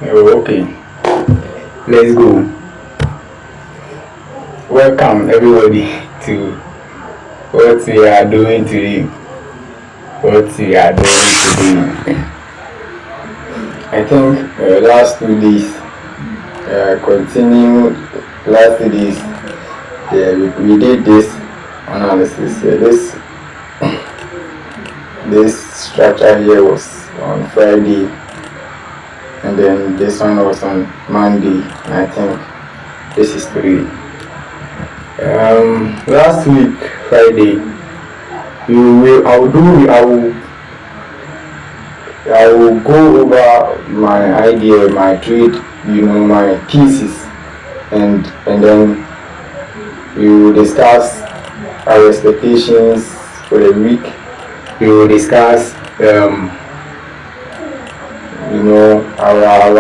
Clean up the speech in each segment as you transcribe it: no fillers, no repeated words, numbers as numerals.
Oh, okay, let's go. Welcome everybody to what we are doing today. What we are doing today. I think last 2 days, continue last 2 days. Yeah, we did this analysis. Yeah, this structure here was on Friday, and then this one was on Monday. And I think this is today. Last week Friday, I will go over my idea, my trade, my thesis, and then we will discuss our expectations for the week. We will discuss our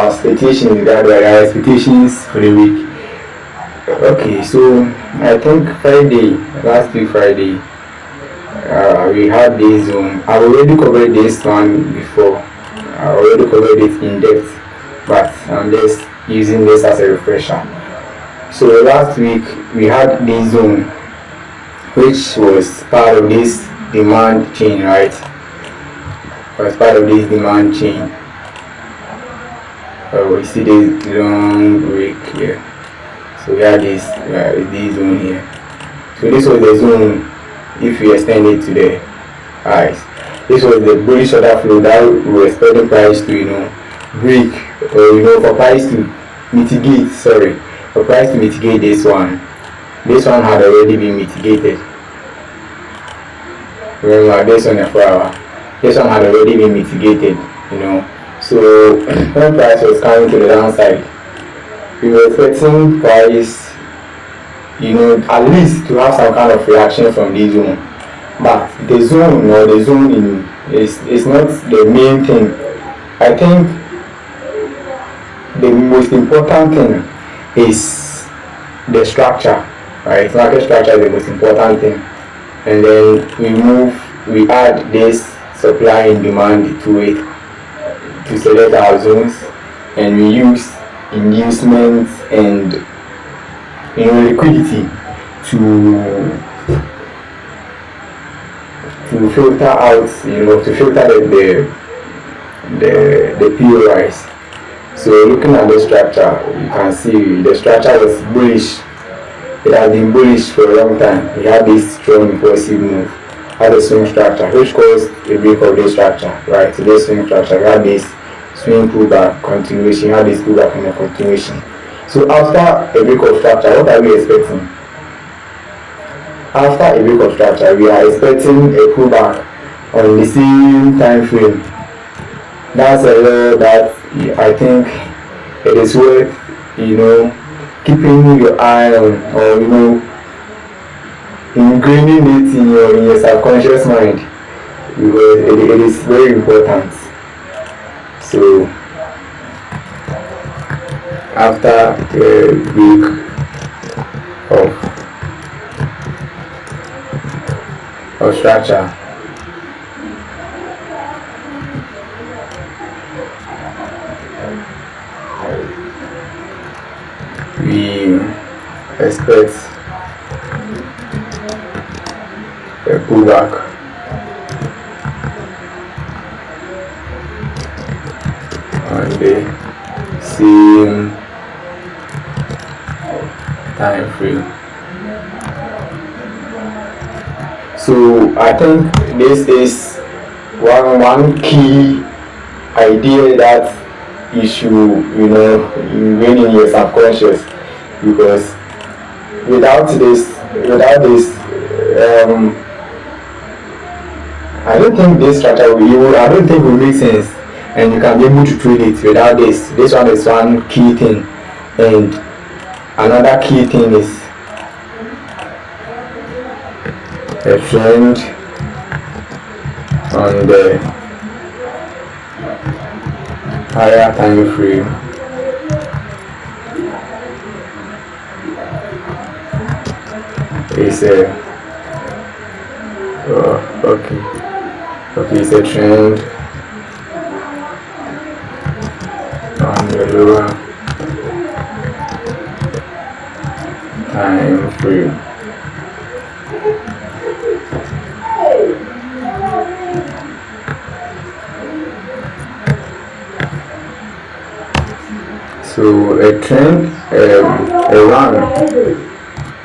expectations, our expectations for the week. Okay, so I think last week Friday, we had this zone. I already covered this one before. I already covered it in depth, but I'm just using this as a refresher. So last week we had this zone, which was part of this demand chain, right? Was part of this demand chain. We see this long break here. So we had this zone here. So this was the zone. If we extend it to the highs, this was the bullish order flow that we were expecting price to break, or for price to mitigate. For price to mitigate this one. This one had already been mitigated. Remember, this on the 4 hour. This one had already been mitigated. So when price was coming to the downside, we were expecting price, at least to have some kind of reaction from this zone. But the zone is not the main thing. I think the most important thing is the structure, right? Market structure is the most important thing. And then we add this supply and demand to it to select our zones, and we use inducements and liquidity to filter out, to filter the POIs. So looking at the structure, you can see the structure was bullish. It has been bullish for a long time. We had this strong impulsive move, had a swing structure, which caused a break of this structure, right? So this swing structure, we had this swing pullback continuation, we had this pullback and a continuation. So after a break of structure, what are we expecting? After a break of structure, we are expecting a pullback on the same time frame. That's a law that I think it is worth, keeping your eye on, or ingraining it in your subconscious mind, because it is very important. So after a week of structure, we expect a pullback on the same time frame. So I think this is one key idea that you should ingrain in your subconscious, because without this I don't think this structure will make sense, and you can be able to trade it without this. This one is one key thing, and another key thing is a trend on the higher time frame. It's it's a trend the lower time frame. So a trend, a run,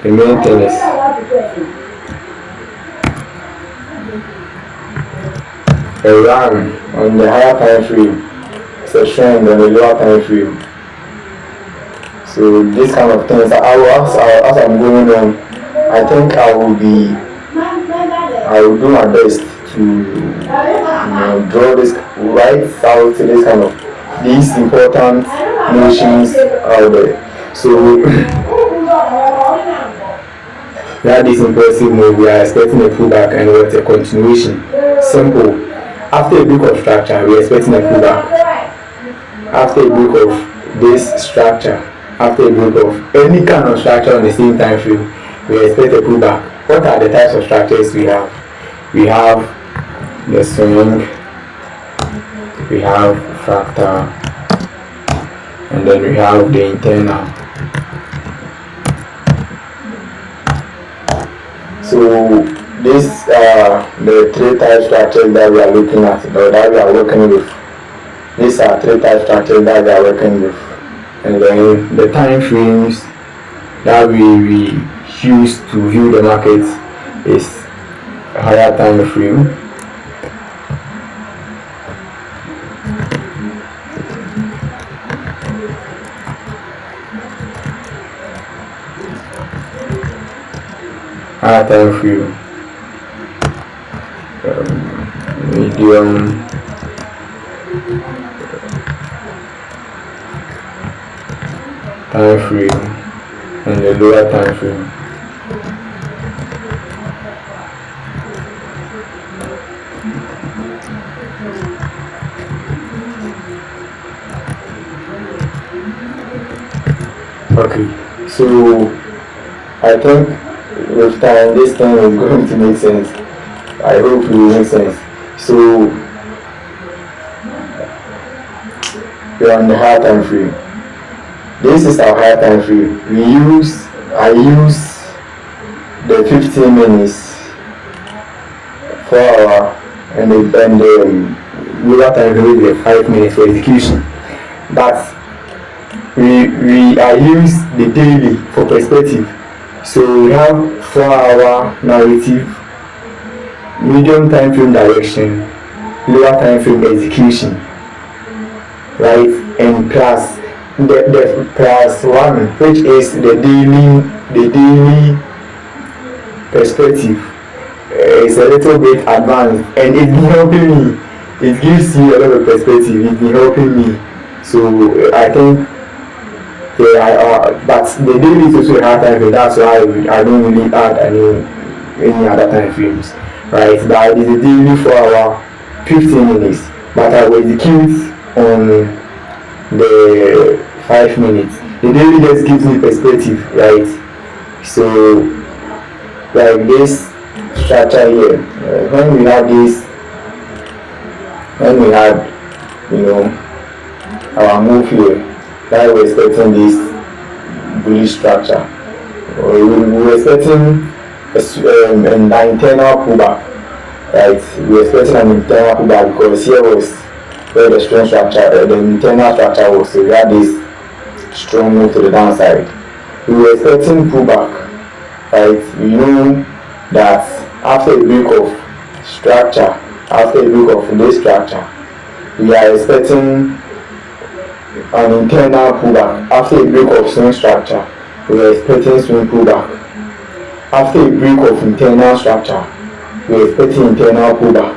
the main thing is a run on the higher time frame. It's a trend on the lower time frame. So this kind of things, as I'm going on, I think I will do my best to draw this, write out this kind of these important notions out there. So we had this impulsive move, we are expecting a pullback and what a continuation. Simple. After a break of structure, we are expecting a pullback. After a break of this structure, after a break of any kind of structure on the same time frame, we expect a pullback. What are the types of structures we have? We have the swing, we have fractal, and then we have the internal. So these are the three type structures that we are looking at, or that we are working with. These are three type structures that we are working with, and then the time frames that we use to view the market is higher time frame, medium, time frame, and the lower time frame. Okay, so I think with time this thing is going to make sense. I hope it will make sense. So we're on the higher time frame. This is our higher time frame. I use the 15 minutes, 4 hour, and the lower time frame is 5 minutes for execution. But I use the daily for perspective. So we have 4 hour narrative, medium time frame direction, lower time frame execution, right? And plus the plus one, which is the daily perspective. It's a little bit advanced, and it's been helping me. It gives you a lot of perspective. It's been helping me. So I think. But the daily is also a hard time frame. That's why I don't really add any other time frames, right? But it's a daily 4 hour, 15 minutes. But I will execute on the 5 minutes. The daily just gives me perspective, right? So like this structure here, when we had our move here. That we're expecting this bullish structure. We were expecting an internal pullback, right? We were expecting an internal pullback because here was where the strong structure, the internal structure was. So we had this strong move to the downside. We were expecting pullback, right? We know that after a break of structure, after a break of this structure, we are expecting an internal pullback. After a break of swing structure, we are expecting swing pullback. After a break of internal structure, we are expecting internal pullback.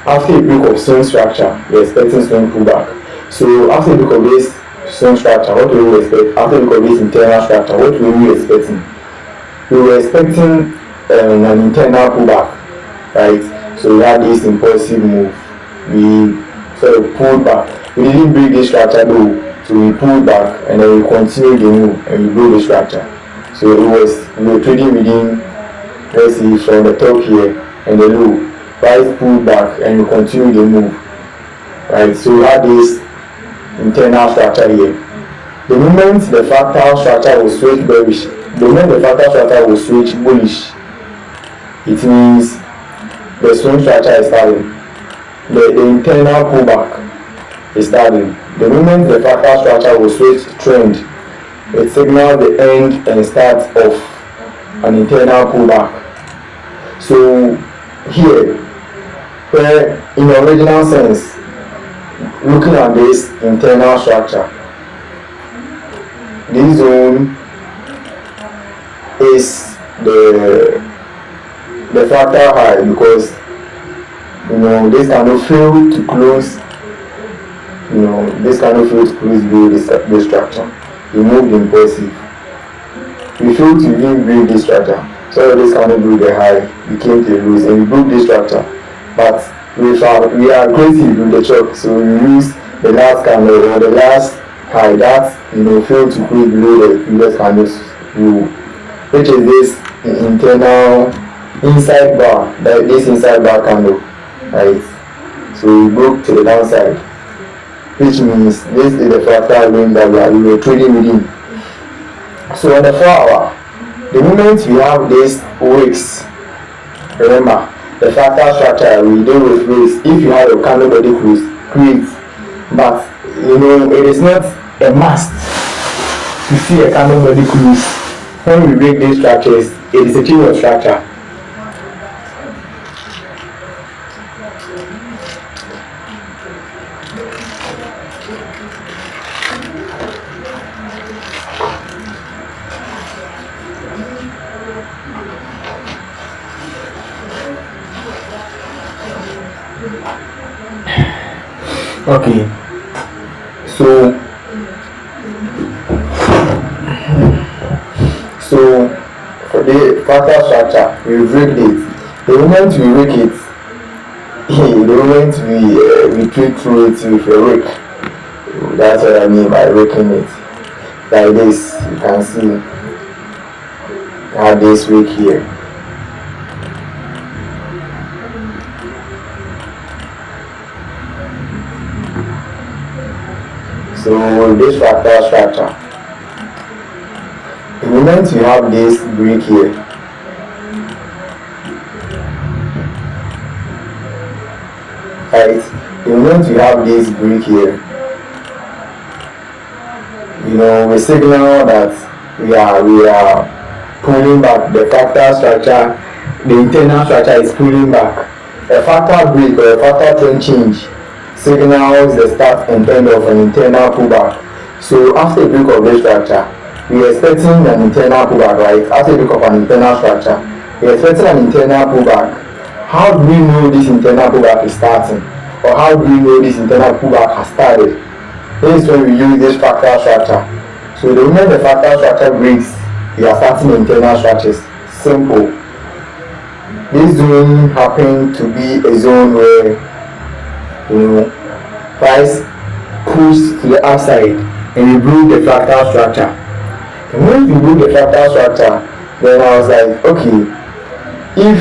After a break of swing structure, we are expecting swing pullback. So after a break of this swing structure, what do we expect? After a break of this internal structure, what were we expecting? We were expecting an internal pullback, right? So we had this impulsive move. We sort of pulled back. We didn't break this structure though, so we pulled back and then we continued the move and we broke the structure. So we were trading within, let's see, from the top here and the low. Price pulled back and we continued the move, right? So we had this internal structure here. The moment the fractal structure will switch bearish, the moment the fractal structure will switch bullish, it means the swing structure is starting. The internal pullback is starting. The moment the fractal structure will switch trend, it signals the end and start of an internal pullback. So here, where in the original sense, looking at this internal structure, this zone is the fractal high, because this cannot fail to close. This cannot fail to close below this structure. We moved impulsive. We failed to even break this structure. So this cannot break the high. We came to lose and we broke this structure. But we are aggressive with the chop, so we use the last candle or the last high that failed to close below the previous candles, which is this internal inside bar, this inside bar candle, right? So we broke to the downside, which means this is the fractal range that we were trading within. So on the 4 hour, the moment we have this wicks, remember the fractal structure we deal with wicks. If you have a candle body create, but it is not a must to see a candle body close. When we break these structures, it is a change of structure. Okay, so for the fractal structure, we break it. The moment we break it, the moment we click through it with a rake, that's what I mean by raking it. Like this, you can see I have this rake here. So this fractal structure, the moment you have this break here, right? The moment you have this break here, we signal that we are pulling back. The fractal structure, the internal structure is pulling back. A fractal break or a fractal trend change signals the start and end of an internal pullback. So after a break of this structure, we are expecting an internal pullback, right? After a break of an internal structure, we are expecting an internal pullback. How do we know this internal pullback is starting? Or how do we know this internal pullback has started? This is when we use this fractal structure. So the moment the fractal structure breaks, we are starting internal structures. Simple. This zone happened to be a zone where price pushed to the upside and we broke the fractal structure. And when we broke the fractal structure, then I was like, okay, if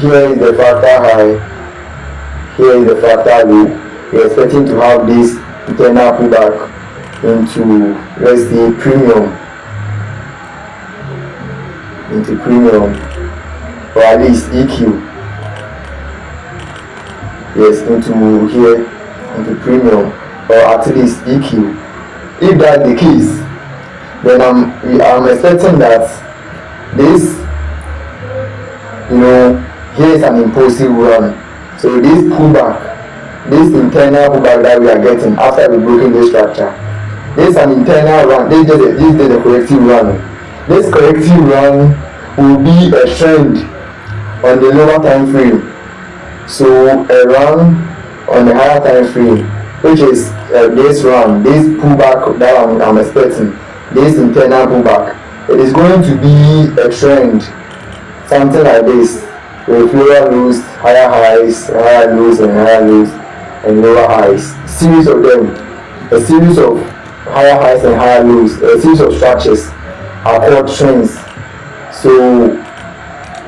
here is the fractal high, here is the fractal low, we are expecting to have this internal pullback into, let's say, premium, or at least EQ. Yes, into here, into premium, or at least EQ. If that's the case, then I'm expecting that this, here is an impulsive run. So this pullback, this internal pullback that we are getting after we broken this structure, this is an internal run. This is the corrective run. This corrective run will be a trend on the lower time frame. So a run on the higher time frame, which is this run, this pullback that I'm expecting, this internal pullback, it is going to be a trend, something like this, with lower lows, higher highs, higher lows and lower highs. Series of them, a series of higher highs and higher lows, a series of structures are called trends. So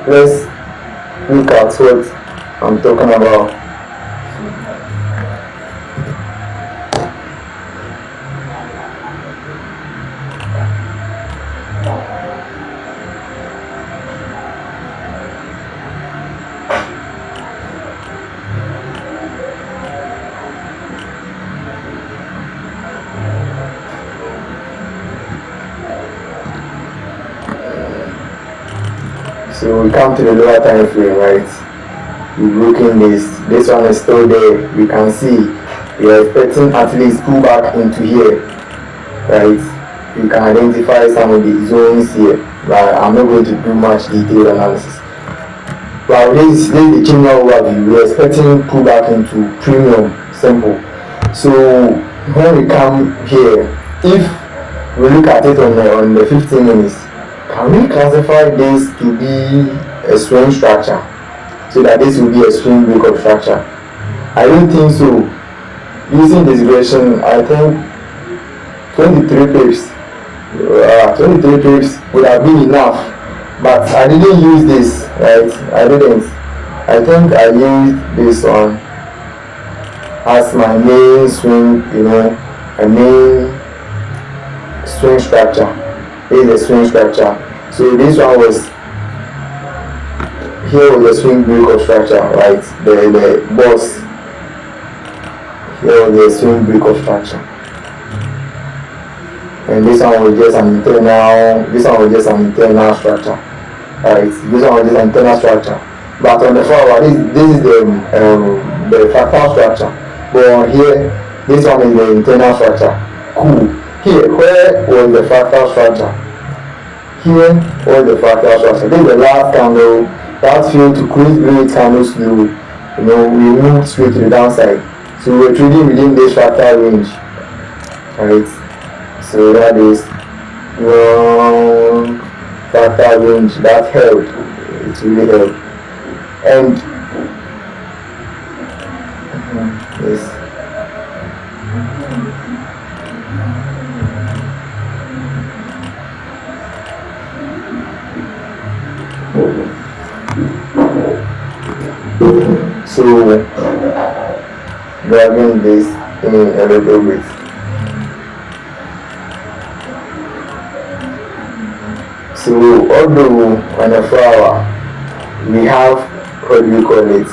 let's look at what I'm talking about. So we come to the lower time frame, right? We broken this one is still there. We can see we are expecting at least pullback into here, right? You can identify some of the zones here, but I'm not going to do much detailed analysis. But this is the general overview. We are expecting pullback into premium, simple. So when we come here, if we look at it on the 15 minutes, can we classify this to be a swing structure, so that this will be a swing breakup structure? I don't think so. Using this version, I think 23 pips, 23 pips would have been enough, but I didn't use this, right? I didn't. I think I used this on as my main swing, a main swing structure. This is a swing structure. So this one was, here was the swing breakup structure, right? The boss. Here was the swing breakup structure. And this one was just an internal structure. Right? This one was just an internal structure. But on the 4 hour, this is the fractal structure. But on here, this one is the internal structure. Cool. Here, where was the fractal structure? Here was the fractal structure. This is the last candle that failed to create candles low. We moved straight to the downside. So we're trading within this fractal range. Alright. So that is one fractal range that held. It really held. And yes. So grabbing this in a little bit. So although on a 4 hour we have, what do you call it?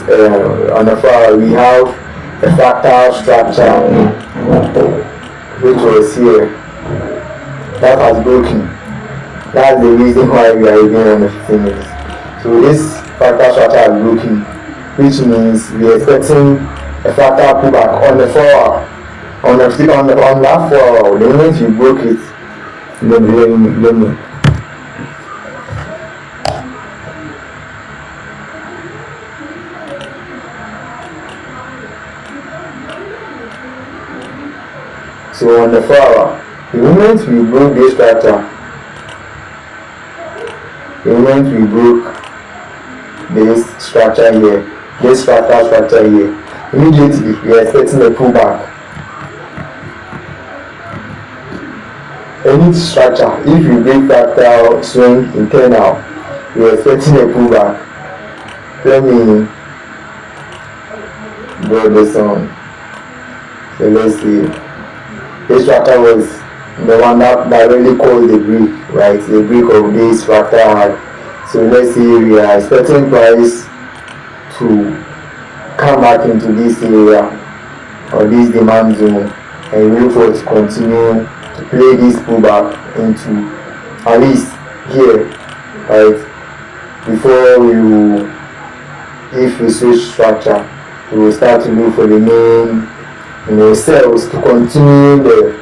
On a 4 hour we have a fractal structure which was here that has broken. That's the reason why we are even on the 15 minutes. So this fractal structure has broken, which means we are expecting a fractal pullback on the 4 hour. On that 4 hour, the moment you broke it, let me. So on the 4 hour, the moment we broke this structure, this structure here, this fractal structure here, immediately we are expecting a pullback. Any structure, if you break fractal swing internal, we are expecting a pullback. Let me draw this on. So let's see. This structure was the one that really caused the break, right? The break of this fractal hard. So let's see, we are expecting price to come back into this area or this demand zone, and we look for it to continue to play this pullback into at least here, right? Before if we switch structure, we will start to look for the main cells to continue the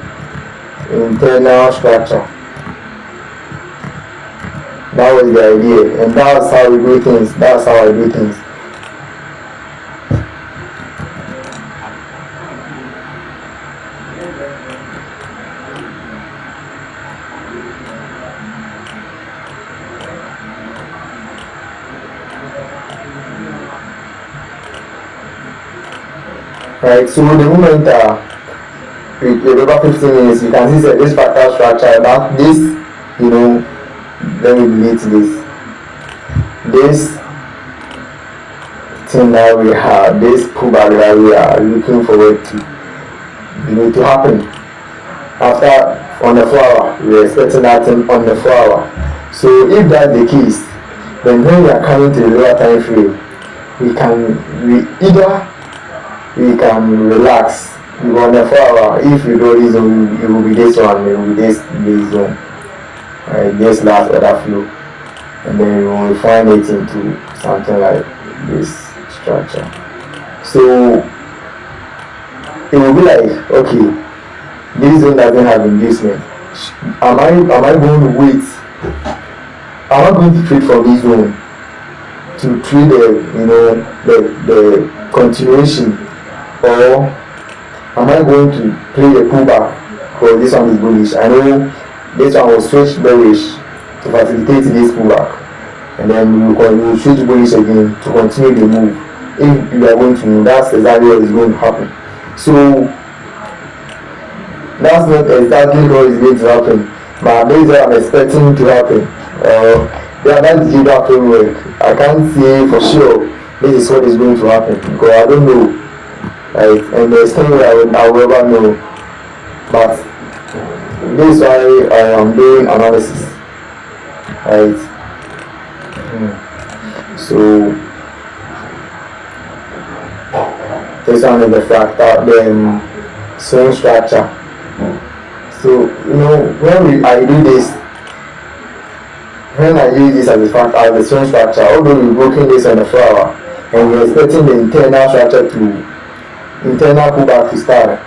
internal structure. That was the idea, and that's how we do things. That's how I do things. Right, so the moment with over 15 minutes, you can see that this fractal structure, that this, let me delete this. This thing that we have, this pullback that we are looking forward to happen. After on the 4 hour, we are expecting that thing on the 4 hour. So if that's the case, then when we are coming to the lower time frame, we can relax. On the 4 hour, if you do this it will be this one, it will be this zone. Right, this last order flow. and then we will refine it into something like this structure. So it will be like, okay, this zone doesn't have inducement. Am I going to wait? Am I going to trade from this zone to trade the continuation, or am I going to play the pullback for this one is bullish? I know this one will switch bearish to facilitate this pullback, and then we will switch bullish again to continue the move. If you are going to move, that's exactly what is going to happen. So that's not exactly what is going to happen, but this is what I'm expecting to happen. That's the general framework. I can't say for sure this is what is going to happen because I don't know, right? And there's no way I will ever know. But this is why I am doing analysis, right? So this one is the fractal, the swing structure. So when I do this, when I use this as a swing structure, although we're broken this on the flower and we're expecting the internal structure internal pullback to start,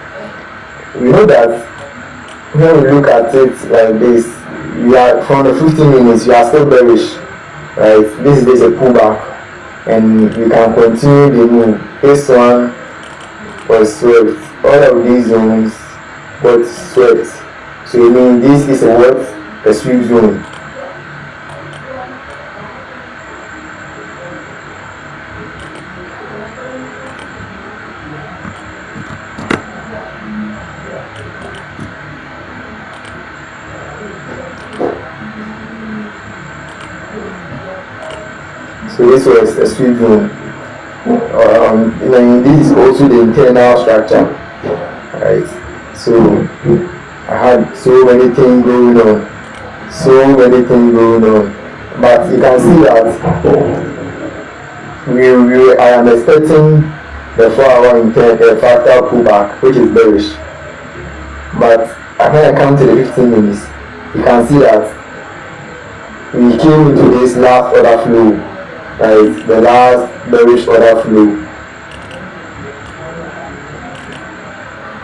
we know that when we look at it like this, we are from the 15 minutes, we are still bearish, right? This is a pullback, and we can continue the move. This one was swept. All of these zones got swept. So you mean this is a sweep zone. So this was a sweep zone. This is also the internal structure, right? So I had so many things going on, but you can see that I am expecting the 4-hour fractal pullback, which is bearish. But when I come to the 15 minutes, you can see that we came into this last order flow, right? The last bearish order flow,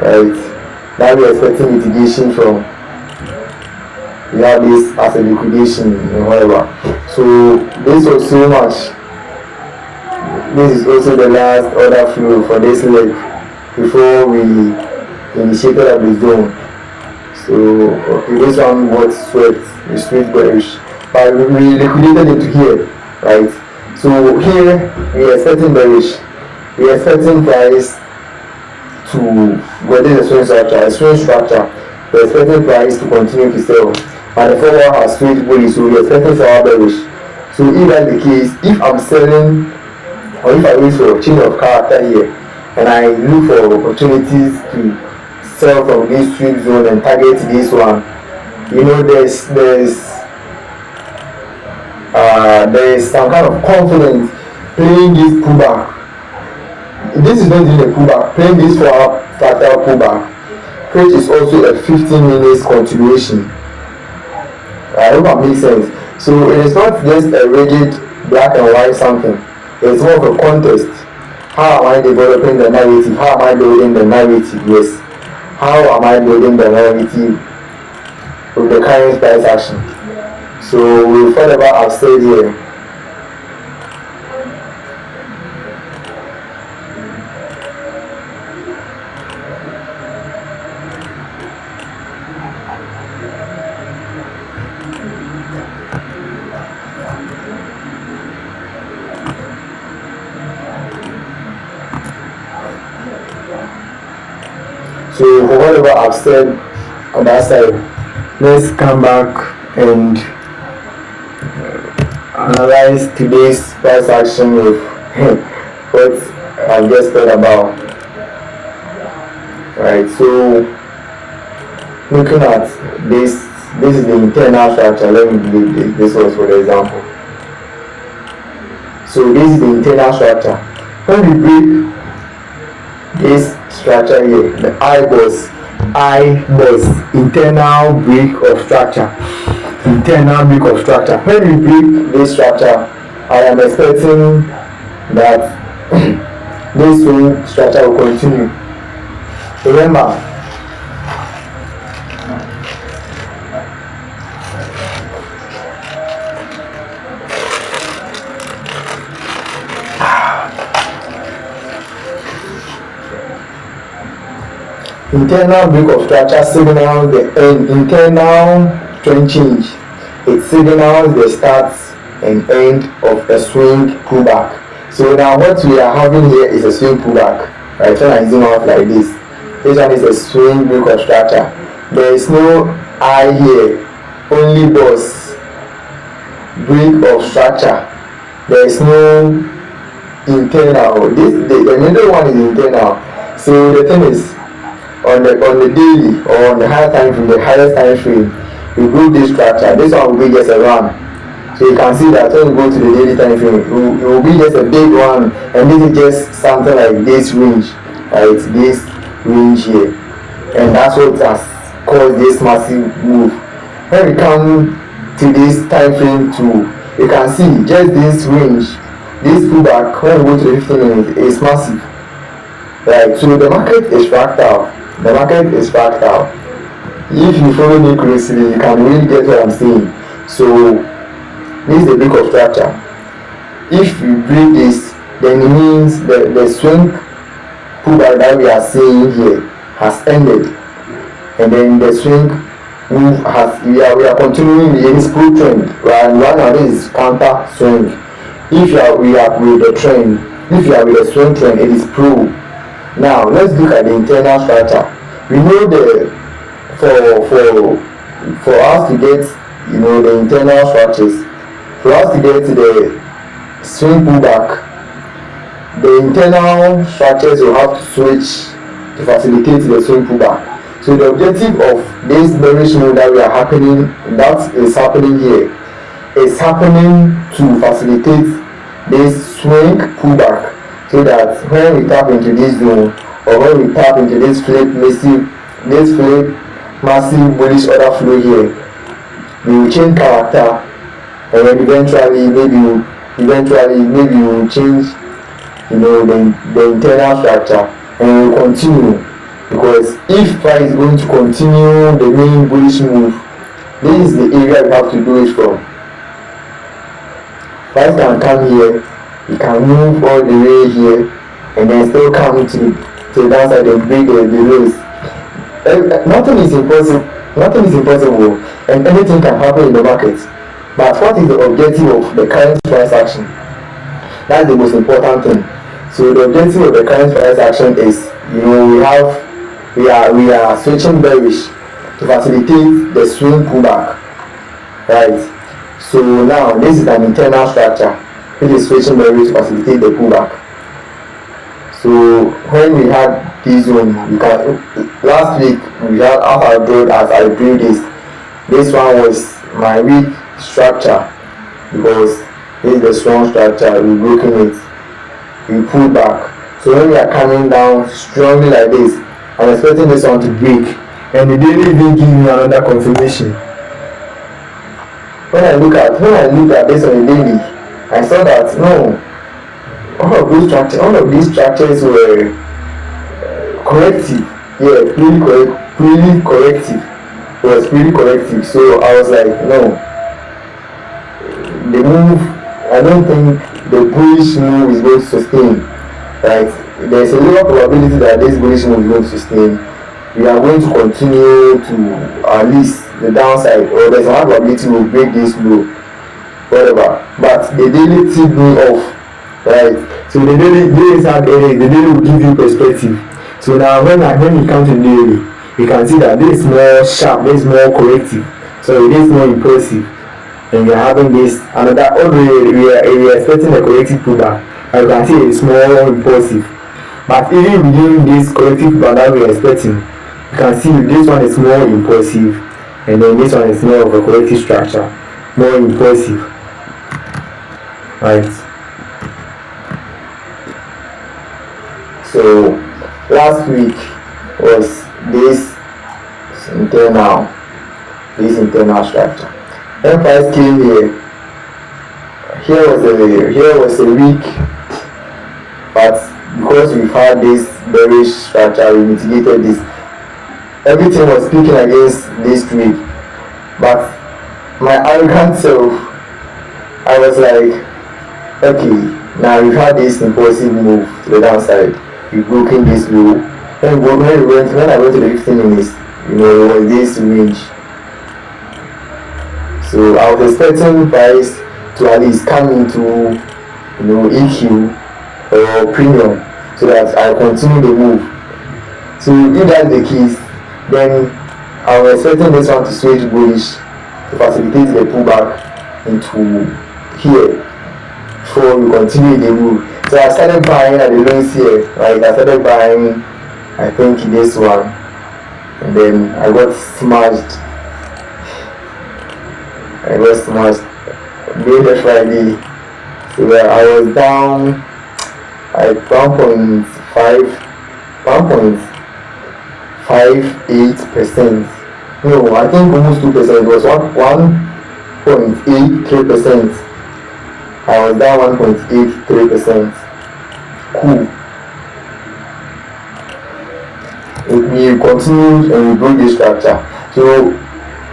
right? Now we are expecting mitigation from. We have this as a liquidation and whatever. So this was so much. This is also the last order flow for this leg before we initiated up the zone. So this one was swept, we switched bearish, but we liquidated it to here, right? So here we are expecting bearish, we are expecting price to go to the swing structure. We are expecting price to continue to sell, and the forward has switched bullish, so we are expecting our bearish. So if that's the case, if I'm selling, or if I wait for a change of character here, and I look for opportunities to sell from this sweep zone and target this one, there's some kind of confidence playing this pullback. This is not even a pullback, playing this 4-hour fractal pullback, which is also a 15 minutes continuation. I hope that makes sense. So it is not just a rigid black and white something. It's more of a contest. How am I developing the narrative? How am I building the narrative? Yes. How am I building the narrative with the current price action? So we whatever I've said here. So for whatever I've said on that side, let's come back and analyze today's price action with what I've just thought about. Right, so looking at this is the internal structure. Let me delete this was for the example. So this is the internal structure. When we break this structure here, the I boss internal break of structure. internal break of structure. When we break this structure, I am expecting that this swing structure will continue. Remember, internal break of structure signals the end. Internal trend change, it signals the start and end of a swing pullback. So now what we are having here is a swing pullback, right? When I zoom out like this one is a swing break of structure. There is no I here, only boss break of structure. There is no internal. The middle one is internal. So the thing is, on the daily or on the higher time frame, the highest time frame, you group this structure. This one will be just a run. So you can see that when you go to the daily time frame, it will be just a big one, and this is just something like this range, right? This range here, and that's what has caused this massive move. When we come to this time frame too, you can see just this range, this pullback when we go to the 15 minutes is massive, right? So the market is fractal. The market is fractal. If you follow me closely, you can really get what I'm saying. So this is the break of structure. If you break this, then it means the swing pullback that we are seeing here has ended, and then the swing move has we are continuing in this pro trend, and right now this is counter swing. If you are with the trend, if you are with the swing trend, it is pro. Now let's look at the internal structure. We know for us to get the internal structures, for us to get to the swing pullback, the internal structures will have to switch to facilitate the swing pullback. So the objective of this bearish move that is happening here is happening to facilitate this swing pullback, so that when we tap into this zone, or when we tap into this massive bullish order flow here, we will change character, and then eventually maybe we will change the internal structure, and we will continue. Because if price is going to continue the main bullish move, this is the area we have to do it from. Price can come here, it can move all the way here, and then still come to the downside and break the lows. Nothing is impossible, and anything can happen in the market. But what is the objective of the current price action? That's the most important thing. So the objective of the current price action is, we are switching bearish to facilitate the swing pullback, right? So now this is an internal structure which is switching bearish to facilitate the pullback. So when we had this zone, last week we had as I drew this one was my weak structure, because this is the strong structure. We broken it, we pulled back. So when we are coming down strongly like this, I'm expecting this one to break, and the daily didn't give me another confirmation. When I look at this on the daily, I saw that no, all of these structures were corrective. Yeah, pretty corrective. It was pretty corrective. So I was like, no, the move, I don't think the bullish move is going to sustain, right? There's a lower probability that this bullish move is going to sustain. We are going to continue to at least the downside, or there's a high probability we'll break this low, whatever. But the daily tipped me off, right? So the daily will give you perspective. So now when you come to the daily, you can see that this is more sharp, this is more corrective, so it is more impulsive, and we are having this another. Although we are expecting a corrective pullback, and you can see it's more impulsive. But even within this corrective pullback that we are expecting, you can see this one is more impulsive, and then this one is more of a corrective structure, more impulsive, right? So last week was this internal structure, when price came here, here was a week, but because we've had this bearish structure, we mitigated this. Everything was speaking against this trade, but my arrogant self, I was like, okay, now we've had this impulsive move to the downside. We've broken this low. When I went to the 15 minutes, it was this range. So I was expecting price to at least come into EQ or premium so that I continue the move. So if that's the case, then I was expecting this one to switch bullish to facilitate the pullback into here before we continue the move. So I started buying at the lows here. I started buying, I think, this one, and then I got smashed. Late Friday. So I was down like 1.58%. No, I think almost 2%. It was 1.83%. I was down 1.83%. Cool. We continued and we broke this structure. So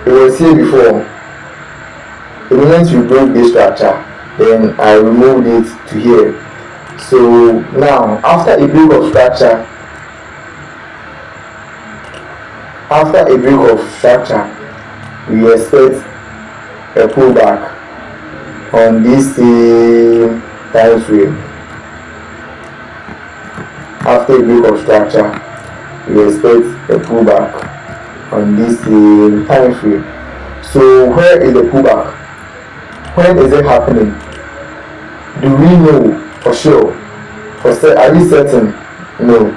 it was here before. The moment we broke this structure, then I removed it to here. So now, after a break of structure, we expect a pullback on this same time frame. After a break of structure, we expect a pullback on this same time frame. So where is the pullback? When is it happening? Do we know for sure? Are we certain? No.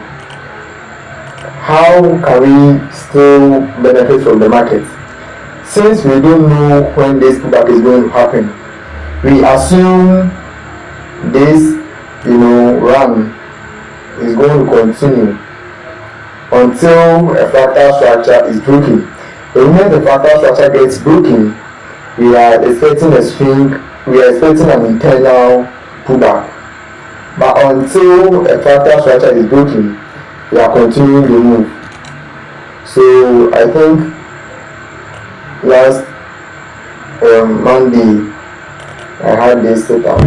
How can we still benefit from the market? Since we don't know when this pullback is going to happen, we assume this run is going to continue until a fractal structure is broken. The moment the fractal structure gets broken, we are expecting a swing, we are expecting an internal pullback. But until a fractal structure is broken, we are continuing the move. So I think last Monday I had this setup.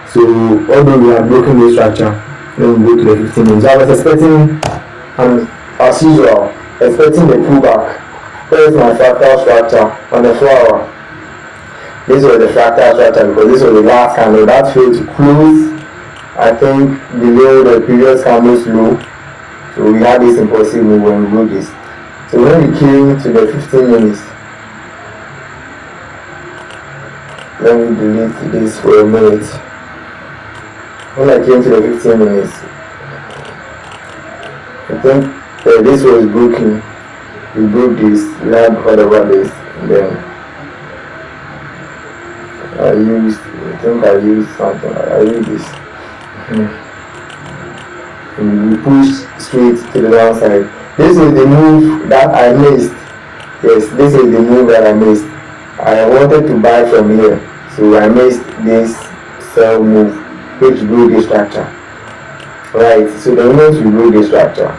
So although we have broken this structure, then we go to the 15 minutes. So I was expecting, as usual, expecting the pullback. Where is my fractal structure on the flower? This was the fractal structure because this was the last candle that failed to close, I think, below the previous candle's low. So we had this impulsive move when we broke this. So when we came to the 15 minutes, let me delete this for a minute. When I came to the 15 minutes, I think this was broken. We broke this, we had whatever this, and then I used something. I used this. And we pushed straight to the downside. This is the move that I missed. Yes, this is the move that I missed. I wanted to buy from here, so I missed this sell move, which broke the structure. Right, so the moment we broke the structure,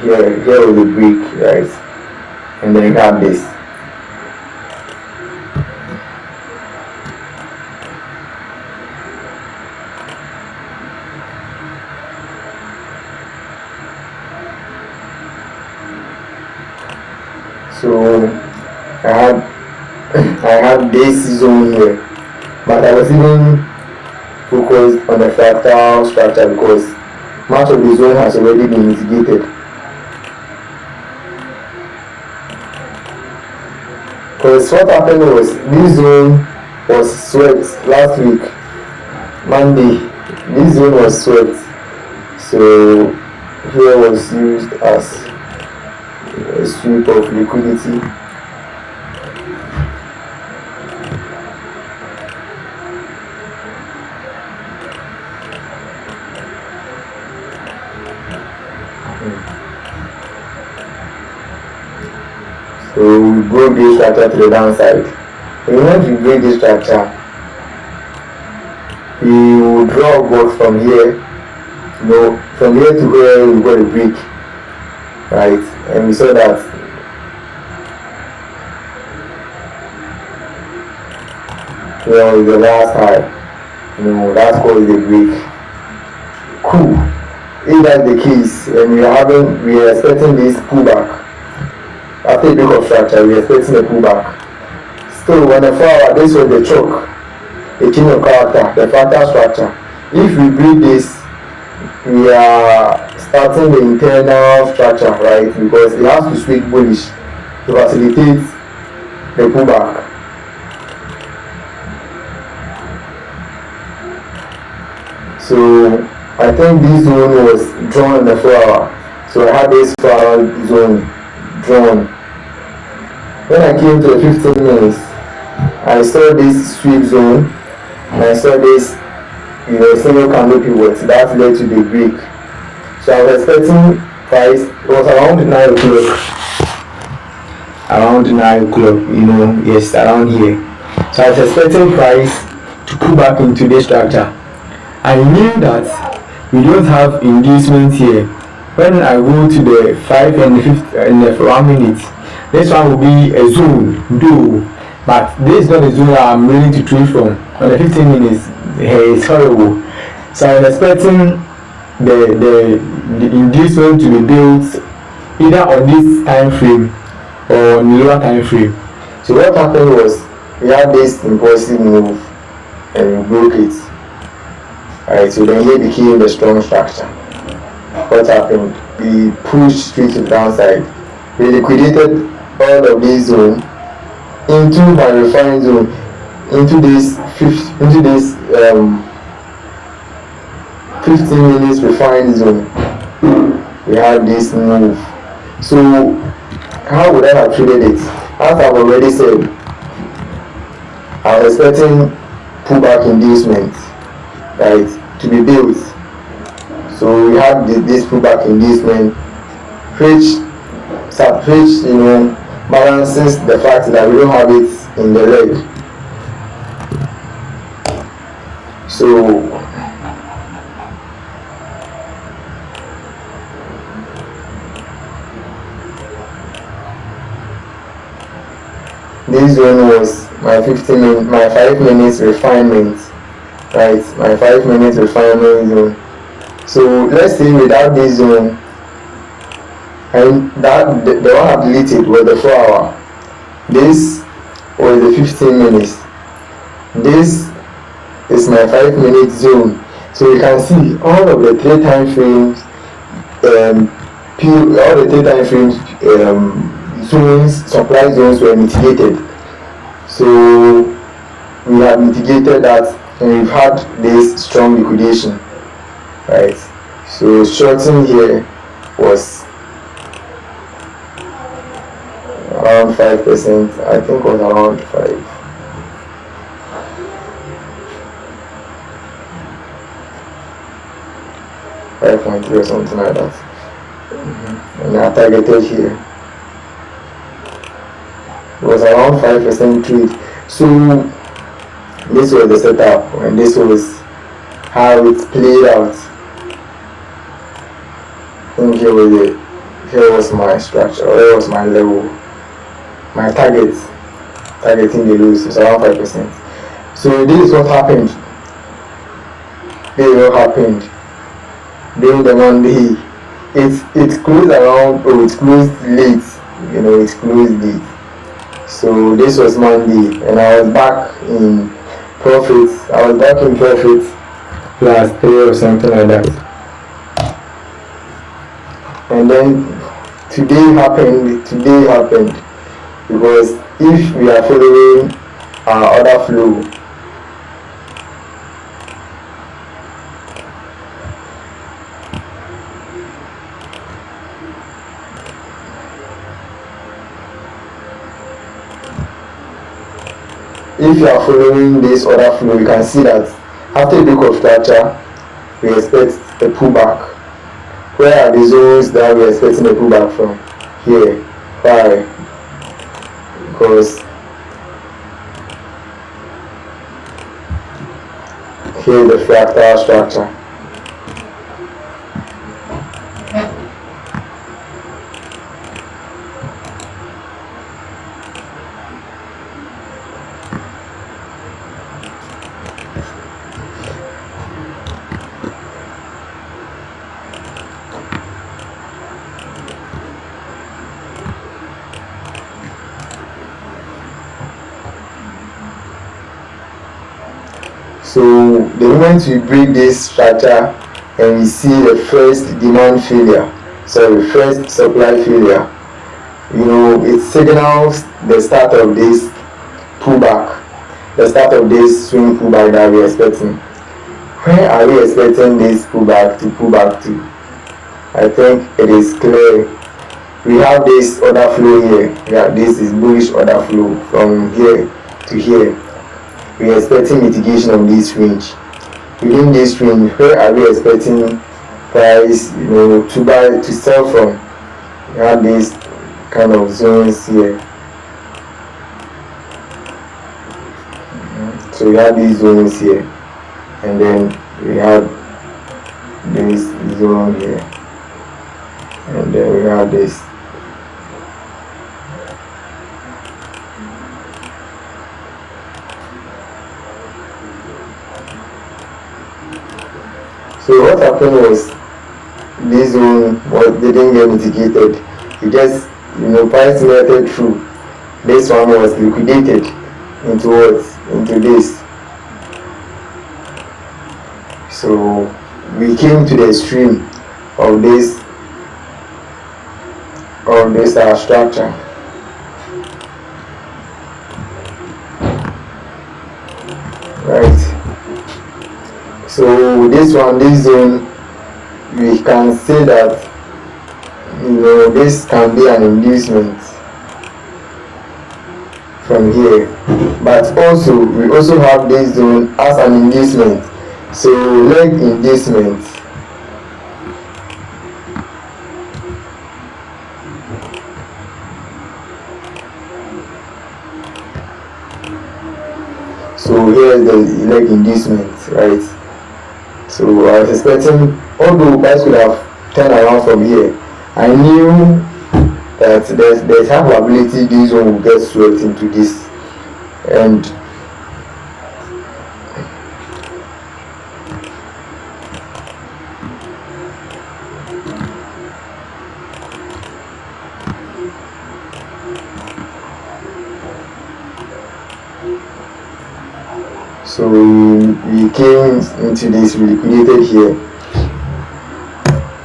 here was the break, right? And then you have this. So I had this zone here, but I was even focused on the fractal structure because much of the zone has already been mitigated. Because what happened was this zone was swept last week, Monday. This zone was swept, so here was used as a sweep of liquidity. So So we broke this structure to the downside. And once we break this structure, we will draw a board from here, from here to where we got a break, right? And we saw that the last high, that caused the break. Cool. If that's the case, and we are expecting this pullback after a break of structure, we are expecting a pullback. Still, on the 4 hour, this was the choke, the chain of character, the fractal structure. If we break this, we are starting the internal structure, right? Because it has to swing bullish to facilitate the pullback. So I think this zone was drawn in the 4 hour. So I had this 4 hour zone drawn. When I came to the 15 minutes, I saw this sweep zone, and I saw this single candle pivot that led to the break. So I was expecting price, it was around 9 o'clock. Around 9 o'clock, yes, around here. So I was expecting price to pull back into this structure. I knew that we don't have inducement here. When I go to the 5 and the 1 minute, this one will be a zone, though. But this is not a zone that I'm willing to trade from. On the 15 minutes, it's horrible. So I was expecting the inducement to be built either on this time frame or on the lower time frame. So what happened was we had this impulsive move and we broke it. Alright, so then here became the strong structure. What happened? We pushed straight to the downside. We liquidated all of this zone into my refined zone, into this 15 minutes refined zone. We had this move. So how would I have traded it? As I've already said, I was expecting pullback inducement, right, to be built. So we had this pullback inducement, which balances the fact that we don't have it in the leg. So this zone was my 5 minutes refinement, right? My 5 minutes refinement zone. So let's say without this zone, and that the one I deleted was the 4 hour. This was the 15 minutes. This is my 5 minute zone. So you can see all of the 3 time frames, zones, supply zones were mitigated. So we have mitigated that, and we've had this strong liquidation, right? So shorting here was around 5%. I think it was around 5.3 or something like that. And I targeted here. It was around 5% trade. So this was the setup, and this was how it played out. I think here was my structure, here was my level, my targeting the lows was around 5%. So this is what happened. During the Monday. It closed around, it closed late, it closed late. So this was Monday, and I was back in profit. Plus 3 or something like that. And then today happened because if we are following our order flow, if you are following this order flow, you can see that after a break of structure, we expect a pullback. Where are the zones that we are expecting a pullback from? Here, 5, because here is the fractal structure. So the moment we break this structure and we see the first demand failure, first supply failure, it signals the start of this pullback, the start of this swing pullback that we're expecting. Where are we expecting this pullback to pull back to? I think it is clear. We have this order flow here. This is bullish order flow from here to here. We are expecting mitigation of this range. Within this range, where are we expecting price to buy, to sell from? We have this kind of zones here. So we have these zones here, and then we have this zone here, and then we have this. So what happened was this zone didn't get mitigated. It just price melted through. This one was liquidated into what? Into this. So we came to the extreme of this structure. Right. So this zone, we can say that this can be an inducement from here, but also we also have this zone as an inducement. So leg inducement. So here is the leg inducement, right? So I was expecting, although price could have turned around from here, I knew that there's high probability this one will get swept into this, and so we came into this, we liquidated here.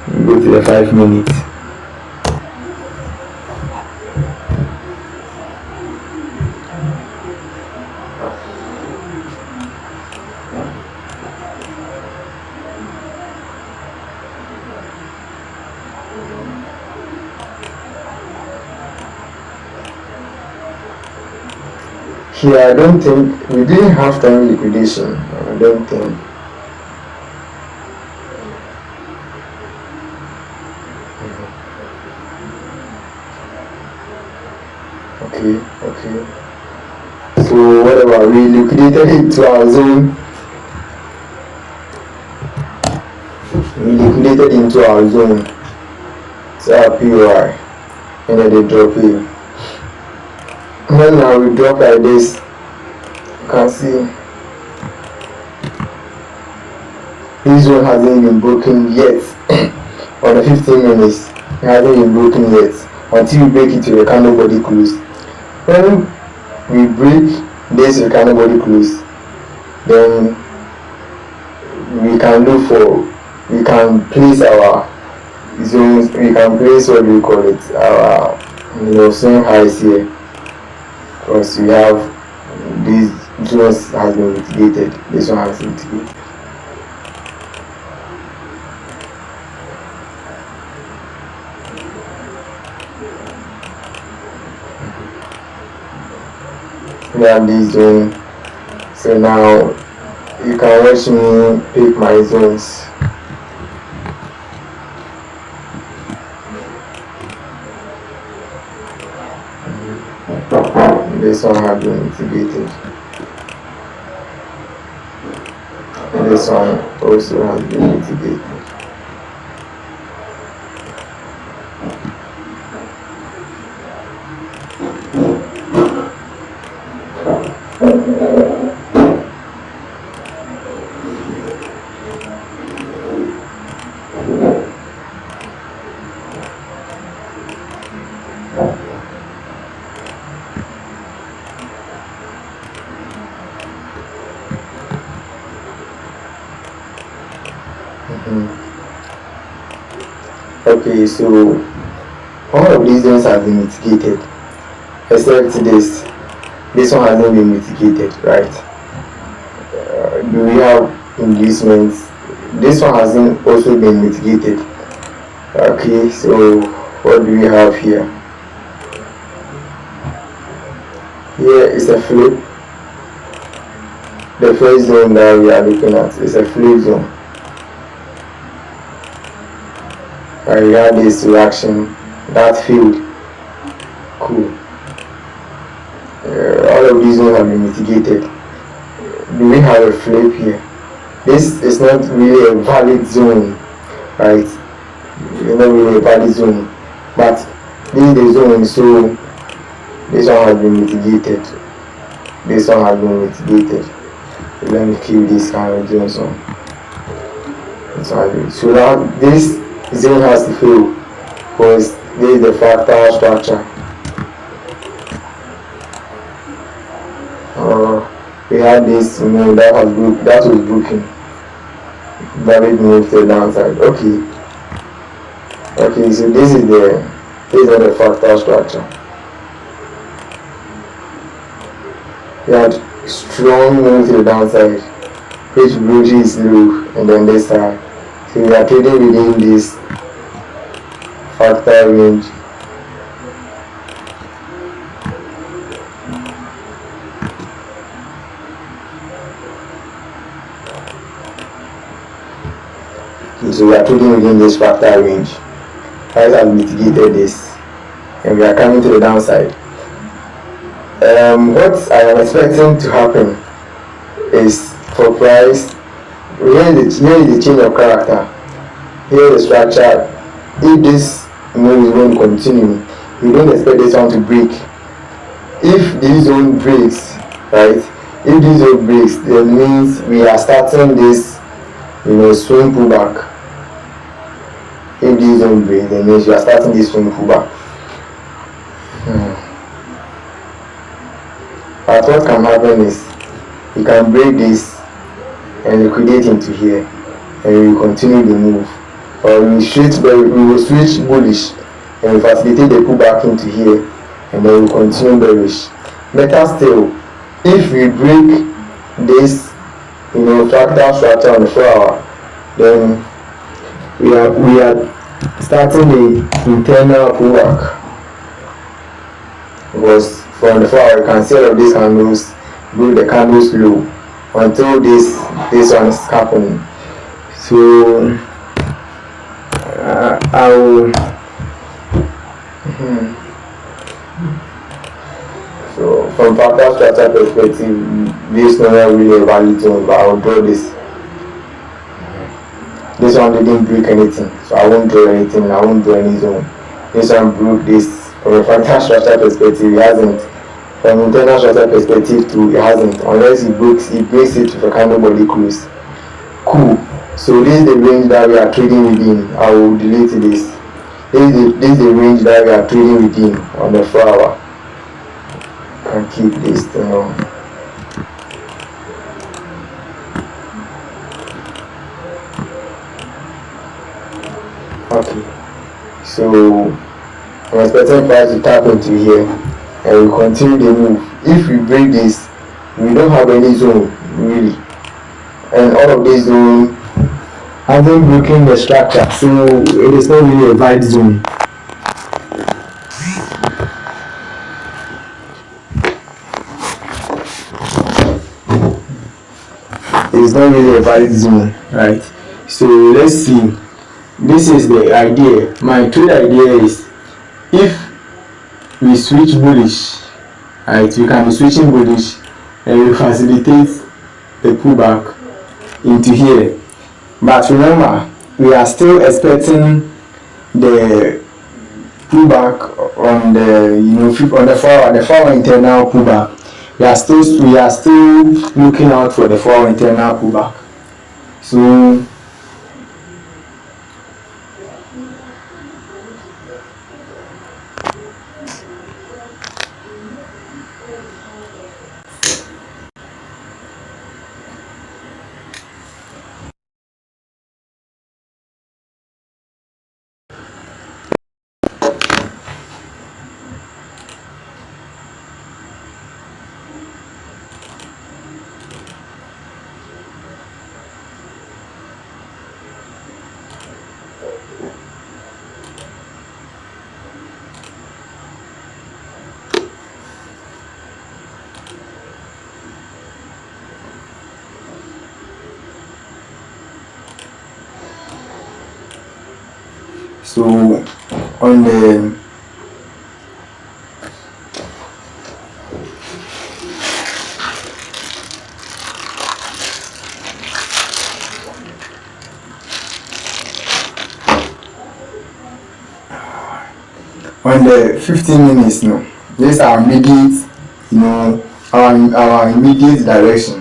We go to the 5 minutes. Here, I don't think we didn't have time liquidation. I don't think. Okay. So whatever, we liquidated it to our zone. We liquidated into our zone. So our POI, and then they drop it. When now we drop like this, you can see this one hasn't been broken yet. On the 15 minutes, it hasn't been broken yet until we break it to the candle body close. When we break this candle body close, then we can place our zones, we can place what we call it, our swing highs here. Because we have these zones has been mitigated. This one has been mitigated. We have this zone. So now you can watch me pick my zones. This one has been mitigated. This one also has been mitigated. Okay, so all of these ones have been mitigated, except this. This one has not been mitigated, right? Do we have inducements? This one hasn't also been mitigated. Okay, so what do we have here? Here is a flip. The first zone that we are looking at is a flip zone. And we have this reaction that failed. Cool. All of these ones have been mitigated. Do we have a flip here? This is not really a valid zone, right? It's not really a valid zone, but this is the zone, so this one has been mitigated. This one has been mitigated. So let me keep this kind of zones on. So now this zone has to fail because this is the fractal structure. We had this, that was broken. That it moved to the downside. Okay, so this is the fractal structure. We had strong move to the downside, which bridges low, and then this side. So we are trading within this fractal range. So we are trading within this fractal range. Price has mitigated this, and we are coming to the downside. What I am expecting to happen is for price. Here is the change of character. Here is the structure. If this move is going to continue, you don't expect this one to break. If this zone breaks, right? If this zone breaks, that means we are starting this, swing pullback. If this zone breaks, that means you are starting this swing pullback. But what can happen is you can break this and liquidate into here, and we will continue the move, or we will switch bullish and we facilitate the pullback into here, and then we will continue bearish. Better still, if we break this fractal structure on the 4 hour, then we are starting the internal pullback, because from the 4 hour you can see all of these candles break the candles low until this one is happening. So I will so from fractal structure perspective, this is not really a valid zone, but I will draw this. This one didn't break anything, so I won't draw anything. I won't draw any zone. This one broke this. From a fractal structure perspective, it hasn't. From internal structure perspective too, it hasn't, unless it breaks it with a candle body close. Cool. So this is the range that we are trading within. I will delete this. This is the range that we are trading within on the 4 hour. Can keep this thing on. Okay. So I'm expecting price to tap into here, and we continue the move. If we break this, we don't have any zone really, and all of this zone hasn't broken the structure, so it is not really a valid zone. It is not really a valid zone, right? So let's see. This is the idea. My trade idea is, if we switch bullish Right, you can be switching bullish and you facilitate the pullback into here. But remember, we are still expecting the pullback on the on the 4 hour internal pullback. We are still looking out for the 4 hour internal pullback. So on the on the 15 minutes, this is our immediate, our immediate direction.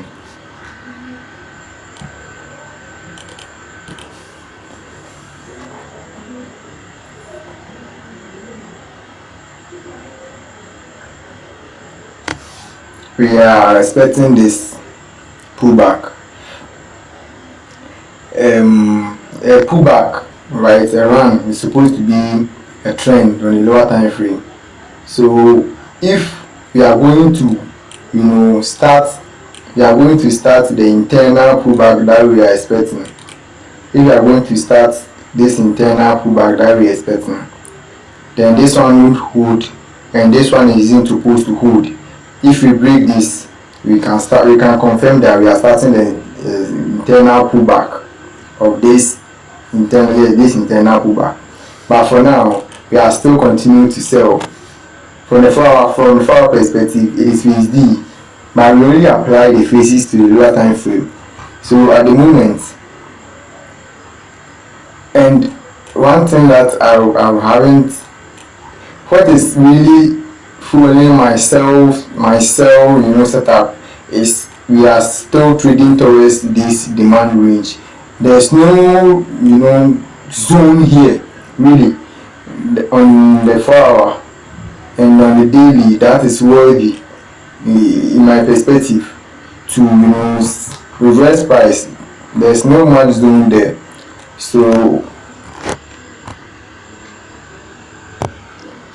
We are expecting this pullback. A pullback, right? A run is supposed to be a trend on a lower time frame. So if we are going to start the internal pullback that we are expecting, if we are going to start this internal pullback that we are expecting, then this one would hold and this one isn't supposed to hold. If we break this, we can confirm that we are starting the internal pullback of this internal pullback. But for now, we are still continuing to sell. From the 4 hour perspective, it is phase D, but we only apply the phases to the lower time frame. So at the moment, and one thing that I haven't, what is really fueling my sell setup is we are still trading towards this demand range. There's no zone here really on the 4 hour and on the daily that is worthy in my perspective to reverse price. There's no much zone there, so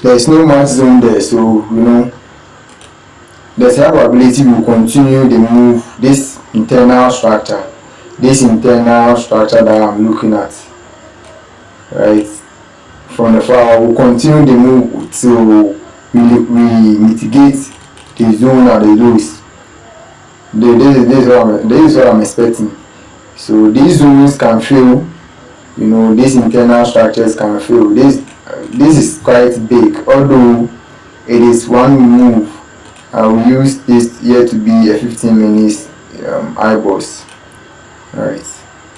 there's no much zone there, so there's a probability we will continue the move, this internal structure that I'm looking at, right? From the 4 hour, we'll continue the move till we mitigate the zone at the lows. This is what I'm expecting. So these zones can fail, these internal structures can fail. This is quite big, although it is one move. I will use this here to be a 15 minutes eyeballs, right?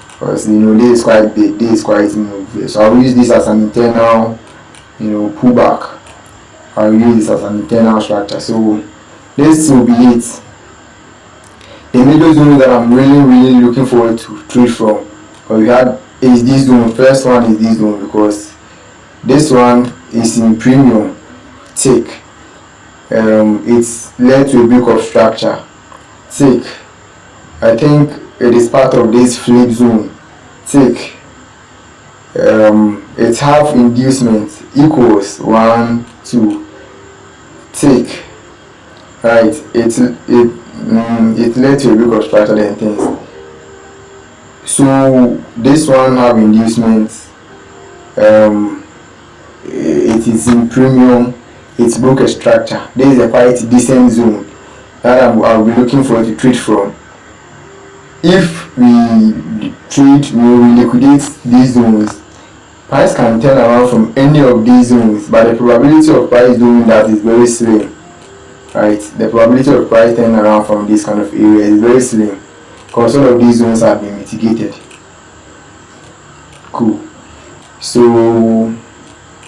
Because this is quite big, this is quite move. So I will use this as an internal pullback. I will use this as an internal structure. So this will be it. The middle zone that I'm really looking forward to trade from, is this zone. First one is this zone because this one is in premium tick. It's led to a break of structure tick. I think it is part of this flip zone tick. It's half inducement equals 1 2 tick, right? It led to a break of structure and things. So this one have inducement. It is in premium. It's broke a structure. This is a quite decent zone that I'll be looking for to trade from. If we liquidate these zones, price can turn around from any of these zones, but the probability of price doing that is very slim. right? The probability of price turning around from this kind of area is very slim because all of these zones have been mitigated. Cool. So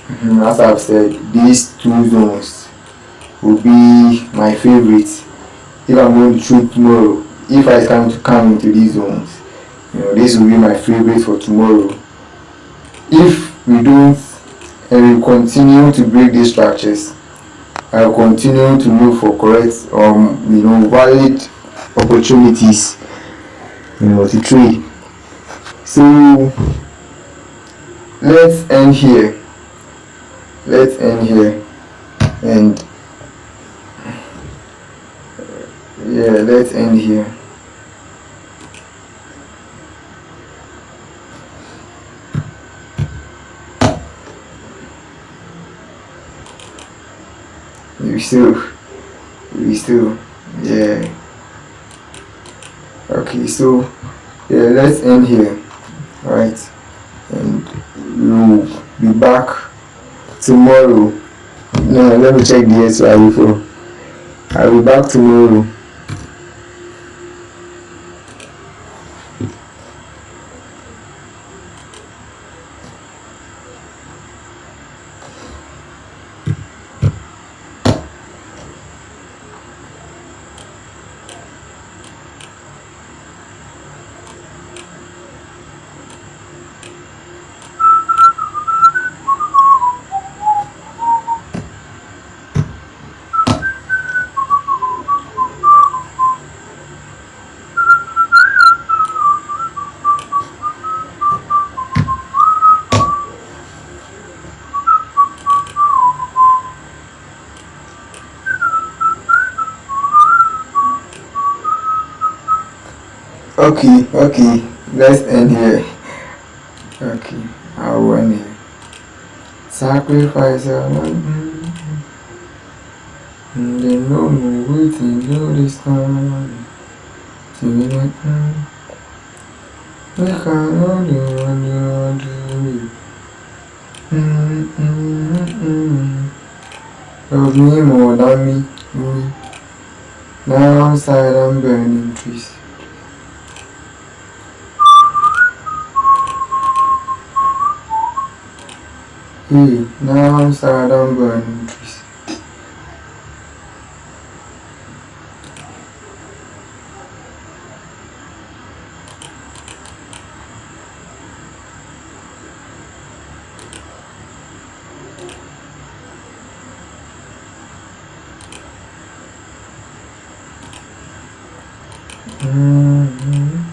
as I've said, these two zones will be my favorites if I'm going to trade tomorrow. If I come into these zones, this will be my favorite for tomorrow. If we don't and we continue to break these structures, I will continue to look for correct valid opportunities to trade. So let's end here and let's end here. We still okay, so let's end here, right? And we'll be back tomorrow. No, let me check the SY before. I'll be back tomorrow. Okay, let's end here. Okay, I'll end here. Sacrifice your life. They know me waiting till this time. We can only do. Love me more than me. Now outside I'm burning trees. Now outside I'm burning trees. Mm-hmm.